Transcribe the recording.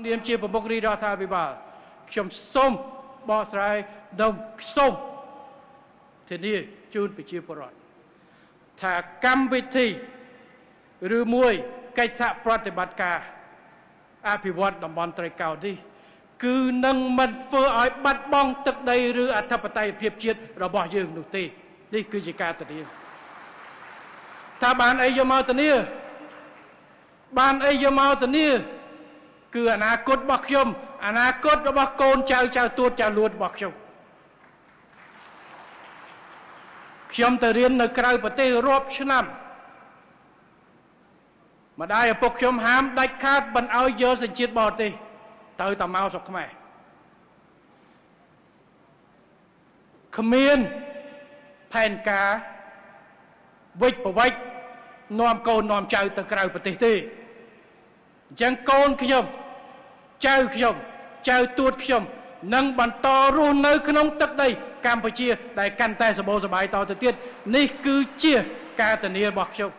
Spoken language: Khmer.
នាមជាប្រមុខរាជរដ្ឋាភិបាលខ្ញុំសូមបកស្រាយនិងសូមធានាជូនប្រជាពលរដ្ឋថាកម្មវិធីឬមួយកិច្ចសហប្រតិបត្តិការអភិវឌ្ឍតំបន់ត្រីកោណនេះគឺនឹងមិនធ្វើឲ្យបាត់បង់ទឹកដីឬអធិបតេយ្យភាពជាតិរបស់យើងនោះទេនេះគឺជាការធានាថាបានអីយកមកធានាបានអីយកមកធានាគឺអនាគតរបស់ខ្ញុំអនាគតរបស់កូនចៅទួតចៅលួតរបស់ខ្ញុំទៅរៀននៅក្រៅប្រទេសរាប់ឆ្នាំម្ដាយឪពុកខ្ញុំហាមដាច់ខាតមិនឲ្យយកសញ្ជាតិបរទេសទៅតែមកស្រុកខ្មែរគ្មានផែនការវិច្ចប្រវិច្ចនាំកូននាំចៅទៅក្រៅប្រទេសទេអញ្ចឹងកូនខ្ញុំចៅខ្ញុំចៅទួតខ្ញុំនឹងបន្តរស់នៅក្នុងទឹកដីកម្ពុជាដែលកាន់តែសម្បូរសប្បាយតទៅទៀតនេះគឺជាការធានារបស់ខ្ញុំ